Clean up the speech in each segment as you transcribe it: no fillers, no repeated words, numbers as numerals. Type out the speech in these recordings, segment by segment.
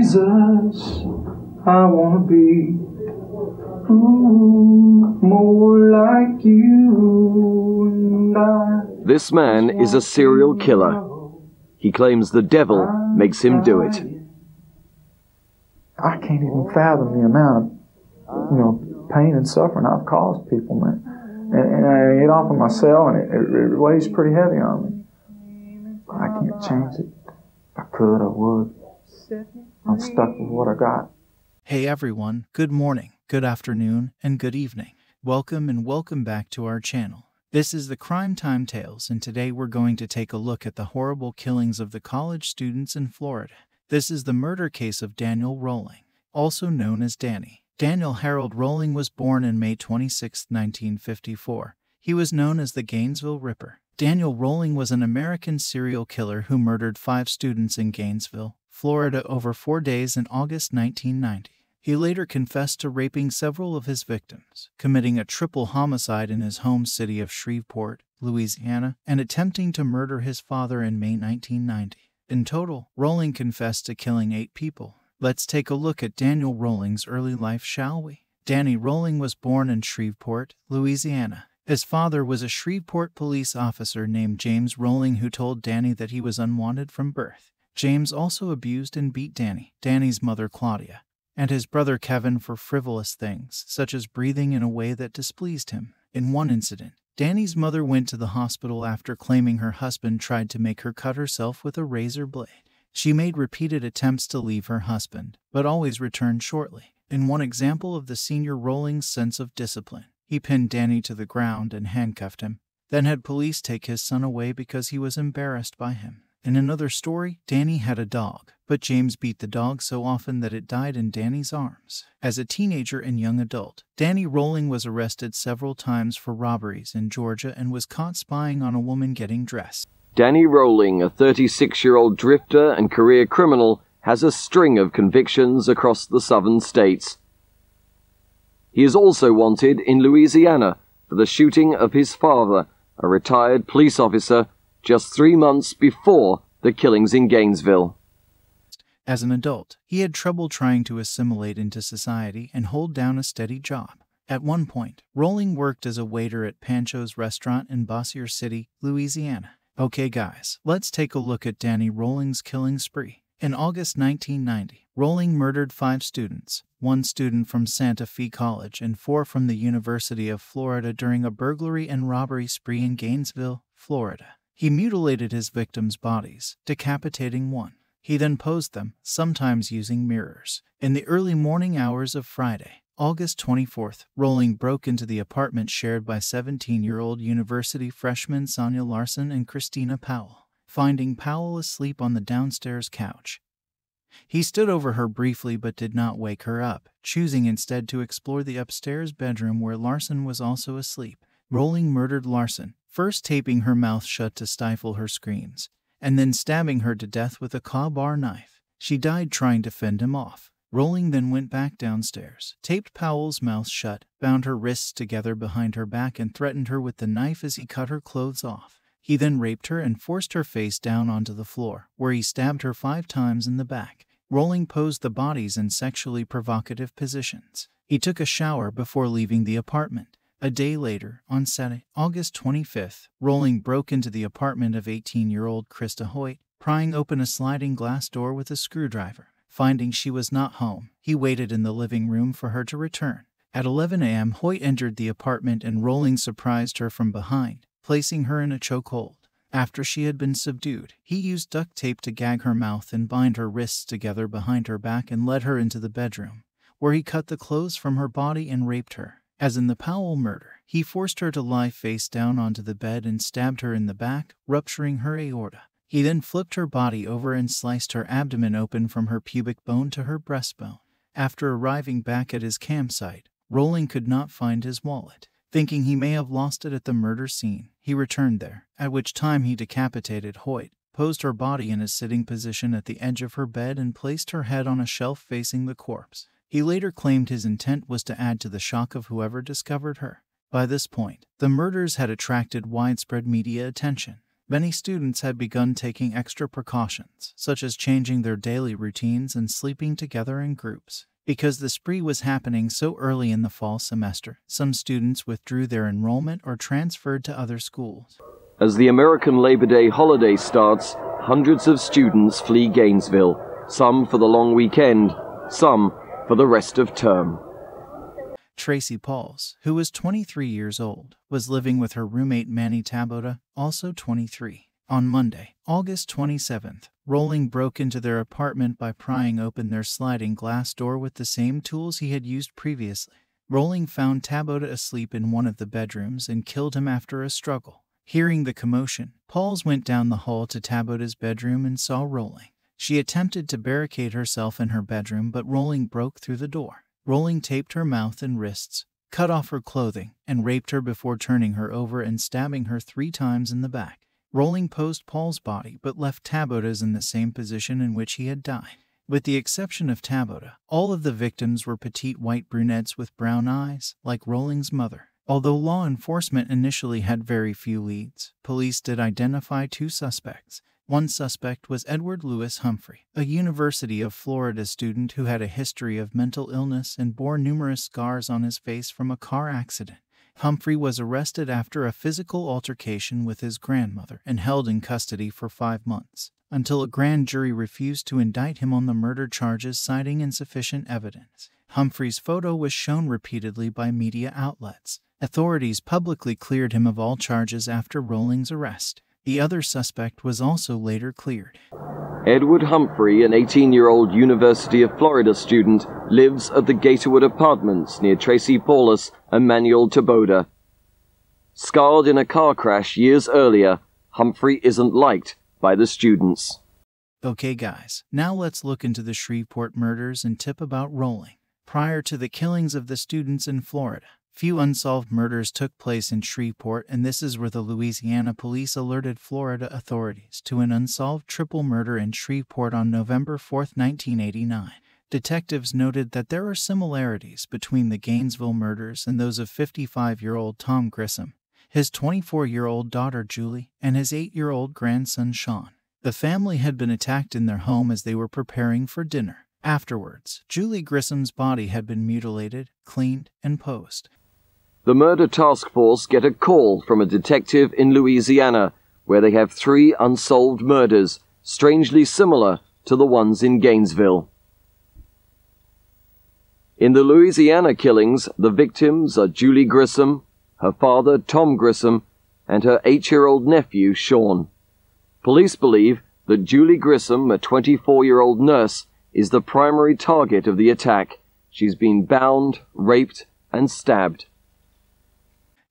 Jesus, I wanna be more like you and I. This man is a serial killer. He claims the devil makes him do it. I can't even fathom the amount of, pain and suffering I've caused people, man. And I get off of my cell, and it weighs pretty heavy on me. I can't change it. If I could, I would. I'm stuck with what I got. Hey everyone, good morning, good afternoon, and good evening. Welcome back to our channel. This is the Crime Time Tales, and today we're going to take a look at the horrible killings of the college students in Florida. This is the murder case of Daniel Rolling, also known as Danny. Daniel Harold Rolling was born on May 26, 1954. He was known as the Gainesville Ripper. Daniel Rolling was an American serial killer who murdered 5 students in Gainesville, Florida over 4 days in August 1990. He later confessed to raping several of his victims, committing a triple homicide in his home city of Shreveport, Louisiana, and attempting to murder his father in May 1990. In total, Rolling confessed to killing 8 people. Let's take a look at Daniel Rolling's early life, shall we? Danny Rolling was born in Shreveport, Louisiana. His father was a Shreveport police officer named James Rolling who told Danny that he was unwanted from birth. James also abused and beat Danny's mother Claudia, and his brother Kevin for frivolous things, such as breathing in a way that displeased him. In one incident, Danny's mother went to the hospital after claiming her husband tried to make her cut herself with a razor blade. She made repeated attempts to leave her husband, but always returned shortly. In one example of the senior Rolling's sense of discipline, he pinned Danny to the ground and handcuffed him, then had police take his son away because he was embarrassed by him. In another story, Danny had a dog, but James beat the dog so often that it died in Danny's arms. As a teenager and young adult, Danny Rolling was arrested several times for robberies in Georgia and was caught spying on a woman getting dressed. Danny Rolling, a 36-year-old drifter and career criminal, has a string of convictions across the southern states. He is also wanted in Louisiana for the shooting of his father, a retired police officer, just 3 months before the killings in Gainesville. As an adult, he had trouble trying to assimilate into society and hold down a steady job. At one point, Rolling worked as a waiter at Pancho's restaurant in Bossier City, Louisiana. Okay guys, let's take a look at Danny Rolling's killing spree. In August 1990, Rolling murdered 5 students, 1 student from Santa Fe College and 4 from the University of Florida during a burglary and robbery spree in Gainesville, Florida. He mutilated his victims' bodies, decapitating 1. He then posed them, sometimes using mirrors. In the early morning hours of Friday, August 24th, Rolling broke into the apartment shared by 17-year-old university freshmen Sonia Larson and Christina Powell. Finding Powell asleep on the downstairs couch, he stood over her briefly but did not wake her up, choosing instead to explore the upstairs bedroom where Larson was also asleep. Rolling murdered Larson, first taping her mouth shut to stifle her screams, and then stabbing her to death with a crowbar knife. She died trying to fend him off. Rolling then went back downstairs, taped Powell's mouth shut, bound her wrists together behind her back and threatened her with the knife as he cut her clothes off. He then raped her and forced her face down onto the floor, where he stabbed her 5 times in the back. Rolling posed the bodies in sexually provocative positions. He took a shower before leaving the apartment. A day later, on Saturday, August 25th, Rolling broke into the apartment of 18-year-old Krista Hoyt, prying open a sliding glass door with a screwdriver. Finding she was not home, he waited in the living room for her to return. At 11 a.m., Hoyt entered the apartment and Rolling surprised her from behind, placing her in a chokehold. After she had been subdued, he used duct tape to gag her mouth and bind her wrists together behind her back and led her into the bedroom, where he cut the clothes from her body and raped her. As in the Powell murder, he forced her to lie face down onto the bed and stabbed her in the back, rupturing her aorta. He then flipped her body over and sliced her abdomen open from her pubic bone to her breastbone. After arriving back at his campsite, Rolling could not find his wallet. Thinking he may have lost it at the murder scene, he returned there, at which time he decapitated Hoyt, posed her body in a sitting position at the edge of her bed and placed her head on a shelf facing the corpse. He later claimed his intent was to add to the shock of whoever discovered her. By this point, the murders had attracted widespread media attention. Many students had begun taking extra precautions, such as changing their daily routines and sleeping together in groups. Because the spree was happening so early in the fall semester, some students withdrew their enrollment or transferred to other schools. As the American Labor Day holiday starts, hundreds of students flee Gainesville, some for the long weekend, some for the rest of term. Tracy Pauls, who was 23 years old, was living with her roommate Manny Tabota, also 23. On Monday, August 27th, Rolling broke into their apartment by prying open their sliding glass door with the same tools he had used previously. Rolling found Tabota asleep in one of the bedrooms and killed him after a struggle. Hearing the commotion, Pauls went down the hall to Tabota's bedroom and saw Rolling. She attempted to barricade herself in her bedroom, but Rolling broke through the door. Rolling taped her mouth and wrists, cut off her clothing, and raped her before turning her over and stabbing her 3 times in the back. Rolling posed Paul's body but left Tabota's in the same position in which he had died. With the exception of Tabota, all of the victims were petite white brunettes with brown eyes, like Rolling's mother. Although law enforcement initially had very few leads, police did identify 2 suspects. One suspect was Edward Lewis Humphrey, a University of Florida student who had a history of mental illness and bore numerous scars on his face from a car accident. Humphrey was arrested after a physical altercation with his grandmother and held in custody for 5 months, until a grand jury refused to indict him on the murder charges, citing insufficient evidence. Humphrey's photo was shown repeatedly by media outlets. Authorities publicly cleared him of all charges after Rolling's arrest. The other suspect was also later cleared. Edward Humphrey, an 18-year-old University of Florida student, lives at the Gatorwood Apartments near Tracy Paulus and Manuel Tabota. Scarred in a car crash years earlier, Humphrey isn't liked by the students. Okay guys, now let's look into the Shreveport murders and tip about Rolling. Prior to the killings of the students in Florida, few unsolved murders took place in Shreveport, and this is where the Louisiana police alerted Florida authorities to an unsolved triple murder in Shreveport on November 4, 1989. Detectives noted that there are similarities between the Gainesville murders and those of 55-year-old Tom Grissom, his 24-year-old daughter Julie, and his 8-year-old grandson Sean. The family had been attacked in their home as they were preparing for dinner. Afterwards, Julie Grissom's body had been mutilated, cleaned, and posed. The murder task force get a call from a detective in Louisiana, where they have 3 unsolved murders, strangely similar to the ones in Gainesville. In the Louisiana killings, the victims are Julie Grissom, her father Tom Grissom, and her 8-year-old nephew Sean. Police believe that Julie Grissom, a 24-year-old nurse, is the primary target of the attack. She's been bound, raped, and stabbed.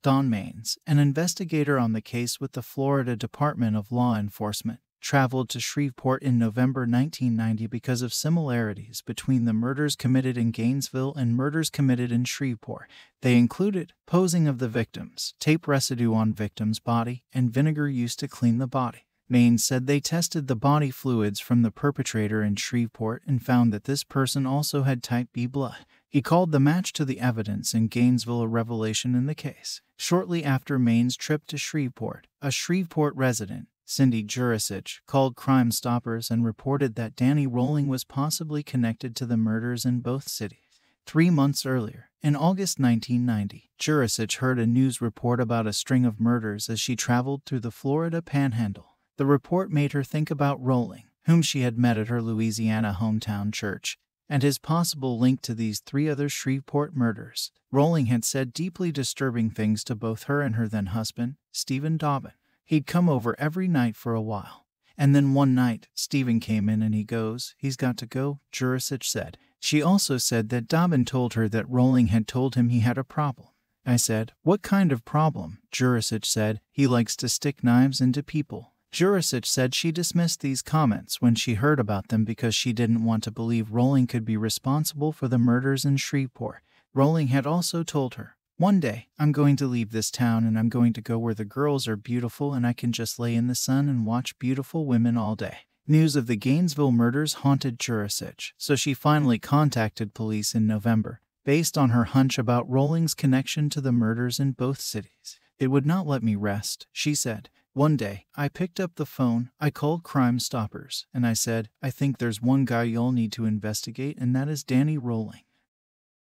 Don Maines, an investigator on the case with the Florida Department of Law Enforcement, traveled to Shreveport in November 1990 because of similarities between the murders committed in Gainesville and murders committed in Shreveport. They included posing of the victims, tape residue on victim's body, and vinegar used to clean the body. Maines said they tested the body fluids from the perpetrator in Shreveport and found that this person also had type B blood. He called the match to the evidence in Gainesville a revelation in the case. Shortly after Maine's trip to Shreveport, a Shreveport resident, Cindy Jurisic, called Crime Stoppers and reported that Danny Rolling was possibly connected to the murders in both cities. 3 months earlier, in August 1990, Jurisic heard a news report about a string of murders as she traveled through the Florida Panhandle. The report made her think about Rolling, whom she had met at her Louisiana hometown church, and his possible link to these 3 other Shreveport murders. Rolling had said deeply disturbing things to both her and her then-husband, Stephen Dobbin. He'd come over every night for a while. And then one night, Stephen came in and he goes, "He's got to go," Jurisic said. She also said that Dobbin told her that Rolling had told him he had a problem. I said, "What kind of problem?" Jurisic said, "He likes to stick knives into people." Jurisic said she dismissed these comments when she heard about them because she didn't want to believe Rolling could be responsible for the murders in Shreveport. Rolling had also told her, "One day, I'm going to leave this town and I'm going to go where the girls are beautiful and I can just lay in the sun and watch beautiful women all day." News of the Gainesville murders haunted Jurisic, so she finally contacted police in November, based on her hunch about Rolling's connection to the murders in both cities. "It would not let me rest," she said. One day, I picked up the phone, I called Crime Stoppers, and I said, I think there's one guy you'll need to investigate, and that is Danny Rolling.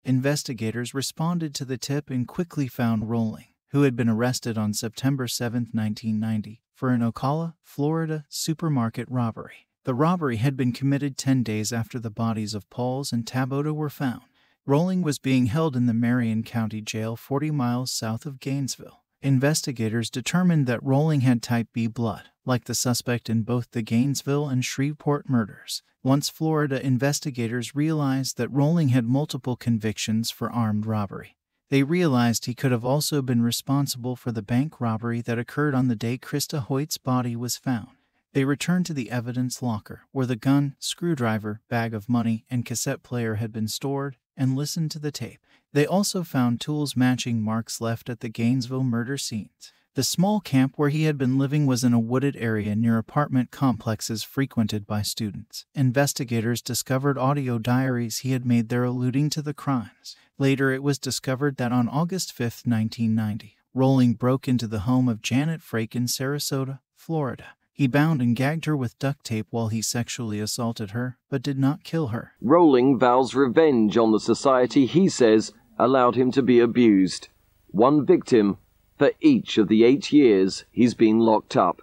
Investigators responded to the tip and quickly found Rolling, who had been arrested on September 7, 1990, for an Ocala, Florida, supermarket robbery. The robbery had been committed 10 days after the bodies of Pauls and Tabota were found. Rolling was being held in the Marion County Jail 40 miles south of Gainesville. Investigators determined that Rolling had type B blood, like the suspect in both the Gainesville and Shreveport murders. Once Florida investigators realized that Rolling had multiple convictions for armed robbery, they realized he could have also been responsible for the bank robbery that occurred on the day Krista Hoyt's body was found. They returned to the evidence locker, where the gun, screwdriver, bag of money, and cassette player had been stored, and listened to the tape. They also found tools matching marks left at the Gainesville murder scenes. The small camp where he had been living was in a wooded area near apartment complexes frequented by students. Investigators discovered audio diaries he had made there alluding to the crimes. Later, it was discovered that on August 5, 1990, Rolling broke into the home of Janet Frake in Sarasota, Florida. He bound and gagged her with duct tape while he sexually assaulted her, but did not kill her. Rolling vows revenge on the society he says allowed him to be abused. One victim for each of the 8 years he's been locked up.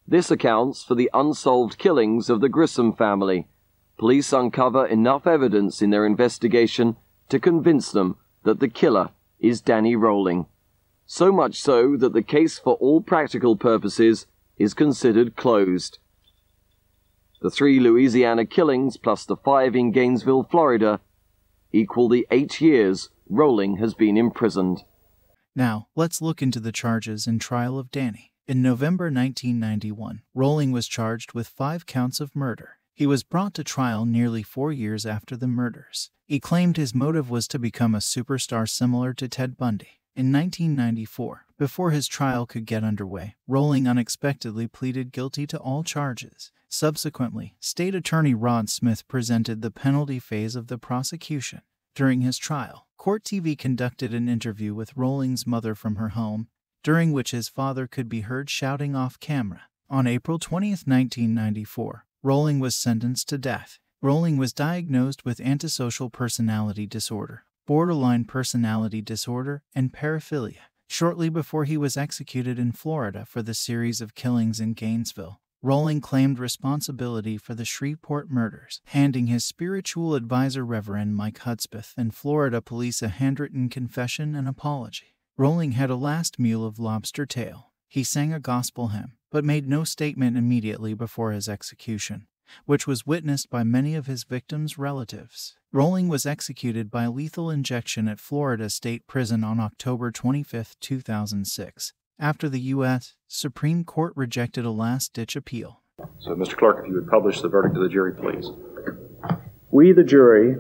This accounts for the unsolved killings of the Gruesome family. Police uncover enough evidence in their investigation to convince them that the killer is Danny Rolling. So much so that the case, for all practical purposes, is considered closed. The 3 Louisiana killings plus the 5 in Gainesville, Florida, equal the 8 years Rolling has been imprisoned. Now, let's look into the charges and trial of Danny. In November 1991, Rolling was charged with 5 counts of murder. He was brought to trial nearly 4 years after the murders. He claimed his motive was to become a superstar similar to Ted Bundy. In 1994, before his trial could get underway, Rolling unexpectedly pleaded guilty to all charges. Subsequently, State Attorney Rod Smith presented the penalty phase of the prosecution. During his trial, Court TV conducted an interview with Rolling's mother from her home, during which his father could be heard shouting off camera. On April 20, 1994, Rolling was sentenced to death. Rolling was diagnosed with antisocial personality disorder, borderline personality disorder, and paraphilia. Shortly before he was executed in Florida for the series of killings in Gainesville, Rolling claimed responsibility for the Shreveport murders, handing his spiritual advisor Reverend Mike Hudspeth and Florida police a handwritten confession and apology. Rolling had a last meal of lobster tail. He sang a gospel hymn, but made no statement immediately before his execution, which was witnessed by many of his victims' relatives. Rolling was executed by lethal injection at Florida State Prison on October 25, 2006, after the U.S. Supreme Court rejected a last-ditch appeal. So, Mr. Clerk, if you would publish the verdict to the jury, please. We, the jury,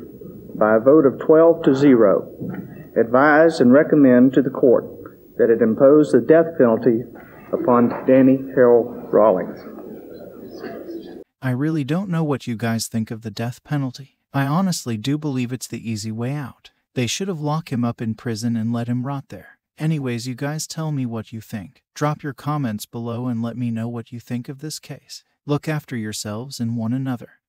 by a vote of 12 to 0, advise and recommend to the court that it impose the death penalty upon Danny Harold Rawlings. I really don't know what you guys think of the death penalty. I honestly do believe it's the easy way out. They should have locked him up in prison and let him rot there. Anyways, you guys tell me what you think. Drop your comments below and let me know what you think of this case. Look after yourselves and one another.